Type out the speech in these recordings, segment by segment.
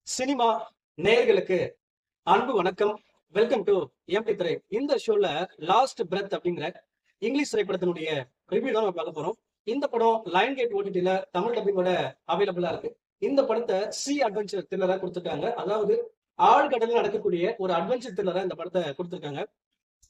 Cinema நேயர்களுக்கு அன்பு வணக்கம். வெல்கம் டு எம்டி திரை. இந்த ஷோல லாஸ்ட் பிரெத் அப்படிங்கிற இங்கிலீஷ் திரைப்படத்தினுடைய ரிவ்யூ தான் நம்ம பார்க்க போறோம். இந்த படம் லைன் கேட் ஓடிடில தமிழ் டப்பிங்கோட அவைலபிளா இருக்கு. இந்த படத்தை சி அட்வென்ச்சர் த்ரில்லரா கொடுத்துருக்காங்க. அதாவது ஆழ்கடலில் நடக்கக்கூடிய ஒரு அட்வென்ச்சர் த்ரில்லரா இந்த படத்தை கொடுத்துருக்காங்க.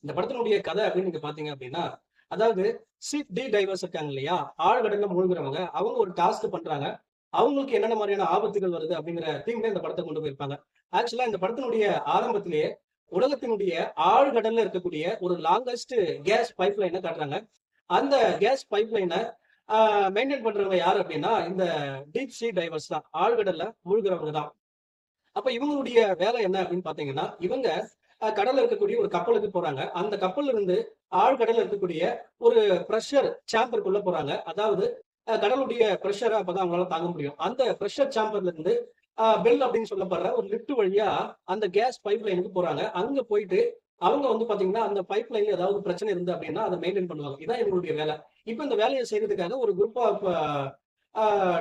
இந்த படத்தினுடைய கதை அப்படின்னு நீங்க பாத்தீங்க அப்படின்னா, அதாவது சீப் டி டைவர்ஸ் இருக்காங்க இல்லையா, ஆழ்கடல்ல மூழ்குறவங்க, அவங்க ஒரு டாஸ்க் பண்றாங்க. அவங்களுக்கு என்னென்ன மாதிரியான ஆபத்துகள் வருது அப்படிங்கிற தீம்ல இந்த படத்தை கொண்டு போயிருப்பாங்க. ஆக்சுவலா இந்த படத்தினுடைய ஆரம்பத்திலேயே உலகத்தினுடைய ஆழ்கடல்ல இருக்கக்கூடிய ஒரு லாங்கஸ்ட் கேஸ் பைப் லைனை காட்டுறாங்க. அந்த கேஸ் பைப் லைனை மெயின்டைன் பண்றவங்க யாரு அப்படின்னா, இந்த டீப் சி டைவர்ஸ் தான், ஆழ்கடல்ல மூழ்கிறவங்க தான். அப்ப இவங்களுடைய வேலை என்ன அப்படின்னு பாத்தீங்கன்னா, இவங்க கடல்ல இருக்கக்கூடிய ஒரு கப்பலுக்கு போறாங்க. அந்த கப்பல்ல இருந்து ஆழ்கடல்ல இருக்கக்கூடிய ஒரு பிரஷர் சேம்பருக்குள்ள போறாங்க. அதாவது கடலுடைய பிரஷரை அப்பதான் அவங்களால தாங்க முடியும். அந்த பிரஷர் சேம்பர்ல இருந்து பெல் அப்படின்னு சொல்லப்படுற ஒரு லிஃப்ட் வழியா அந்த கேஸ் பைப் லைனுக்கு போறாங்க. அங்க போயிட்டு அவங்க வந்து பாத்தீங்கன்னா, அந்த பைப் லைன்ல ஏதாவது பிரச்சனை இருந்து அப்படின்னா அதை மெயின்டைன் பண்ணுவாங்க. இதான் இவங்களுடைய வேலை. இப்ப இந்த வேலையை செய்யறதுக்காக ஒரு group of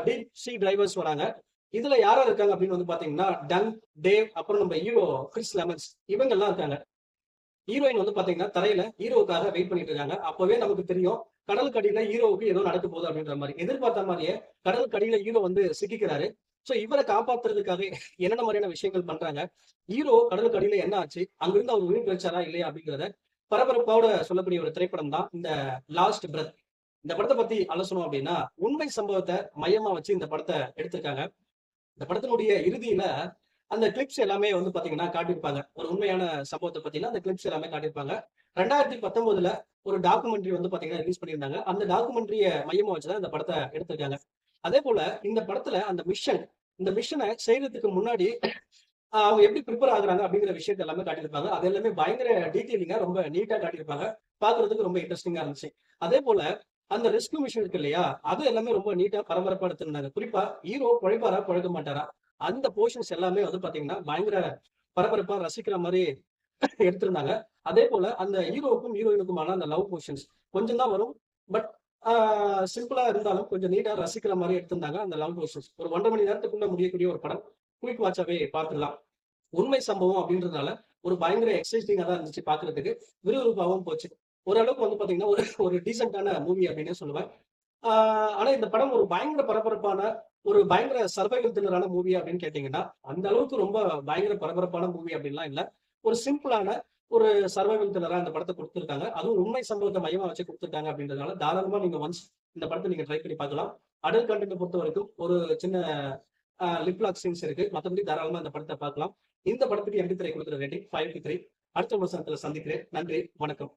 deep sea drivers வராங்க. இதுல யாரா இருக்காங்க அப்படின்னு வந்து பாத்தீங்கன்னா, டங், டேவ், அப்புறம் நம்ம ஹீரோ கிறிஸ் லெமன்ஸ், இவங்க எல்லாம் இருக்காங்க. ஹீரோயின் வந்து பாத்தீங்கன்னா தரையில ஹீரோவுக்காக வெயிட் பண்ணிட்டு இருக்காங்க. அப்பவே நமக்கு தெரியும் கடலுக்கு அடியில ஹீரோவுக்கு ஏதோ நடக்க போகுது அப்படின்ற மாதிரி. எதிர்பார்த்த மாதிரியே கடலுக்கு அடியில ஹீரோ வந்து சிக்கிக்கிறாரு. சோ இவரை காப்பாத்துறதுக்காக என்னென்ன மாதிரியான விஷயங்கள் பண்றாங்க, ஹீரோ கடலுக்கு அடியில என்ன ஆச்சு, அங்கிருந்து அவர் உயிர் பிழைச்சாரா இல்லையா அப்படிங்கிறத பரபரப்போட சொல்லக்கூடிய ஒரு திரைப்படம் தான் இந்த லாஸ்ட் பிரெத். இந்த படத்தை பத்தி அலசணும் அப்படின்னா, உண்மை சம்பவத்தை மையமா வச்சு இந்த படத்தை எடுத்திருக்காங்க. இந்த படத்தினுடைய இறுதியில அந்த கிளிப்ஸ் எல்லாமே வந்து பாத்தீங்கன்னா காட்டியிருப்பாங்க. ஒரு உண்மையான சம்பவத்தை பத்தின அந்த கிளிப்ஸ் எல்லாமே காட்டியிருப்பாங்க. 2019ல ஒரு டாக்குமெண்ட்ரி வந்து பாத்தீங்கன்னா ரிலீஸ் பண்ணியிருந்தாங்க. அந்த டாக்குமெண்ட்ரிய மையமா வச்சுதான் இந்த படத்தை எடுத்திருக்காங்க. அதே போல இந்த படத்துல அந்த இந்த மிஷனை செய்யறதுக்கு முன்னாடி அவங்க எப்படி ப்ரிப்பேர் ஆகுறாங்க அப்படிங்கிற விஷயத்த எல்லாமே காட்டியிருப்பாங்க. அது எல்லாமே பயங்கர டீட்டெயிலிங்கா ரொம்ப நீட்டா காட்டியிருப்பாங்க. பாக்குறதுக்கு ரொம்ப இன்ட்ரெஸ்டிங்கா இருந்துச்சு. அதே போல அந்த ரெஸ்க்யூ மிஷன் இருக்கு இல்லையா, அது எல்லாமே ரொம்ப நீட்டா பரபரப்பா எடுத்திருந்தாங்க. குறிப்பா ஹீரோ பொழைப்பாரா பொழைக்க மாட்டாரா, அந்த போர்ஷன்ஸ் எல்லாமே வந்து பாத்தீங்கன்னா பயங்கர பரபரப்பா ரசிக்கிற மாதிரி எடுத்திருந்தாங்க. அதே போல அந்த ஹீரோவுக்கும் ஹீரோயினுக்குமான அந்த லவ் போர்ஷன்ஸ் கொஞ்சம் தான் வரும். பட் சிம்பிளா இருந்தாலும் கொஞ்சம் நீட்டா ரசிக்கிற மாதிரி எடுத்திருந்தாங்க அந்த லவ் போர்ஷன்ஸ். ஒரு 1.5 மணி நேரத்துக்குள்ள முடியக்கூடிய ஒரு படம். குயிக் வாட்சாவே பார்த்துடலாம். உண்மை சம்பவம் அப்படின்றதுனால ஒரு பயங்கர எக்ஸைட்டிங்கா தான் இருந்துச்சு பாக்குறதுக்கு. விறுவிறுப்பாகவும் போச்சு. ஓரளவுக்கு வந்து பாத்தீங்கன்னா ஒரு ஒரு டீசென்டான மூவி அப்படின்னே சொல்லுவேன். ஆனா இந்த படம் ஒரு பயங்கர பரபரப்பான, ஒரு பயங்கர சர்வைவல் த்ரில்லரான மூவி அப்படின்னு கேட்டீங்கன்னா, அந்த அளவுக்கு ரொம்ப பயங்கர பரபரப்பான மூவி அப்படின்லாம் இல்ல. ஒரு சிம்பிளான ஒரு சர்வைவல் த்ரில்லரா இந்த படத்த குடுத்திருக்காங்க. அதுவும் உண்மை சம்பவத்த மையமா வச்சு குடுத்திருக்காங்க அப்படின்றதுனால, தாராளமா நீங்க ஒன்ஸ் இந்த படத்த நீங்க ட்ரை பண்ணி பார்க்கலாம். அடல்ட் கன்டென்ட்ட பொறுத்தவரைக்கும் ஒரு சின்ன லிப் லாக் சீன்ஸ் இருக்கு. மத்தபடி தாராளமா இந்த படத்த பார்க்கலாம். இந்த படத்துக்கு எம்பி திரை குடுக்குற ரேட்டிங் 5/3. அடுத்த விமர்சனத்துல சந்திக்கிறேன். நன்றி, வணக்கம்.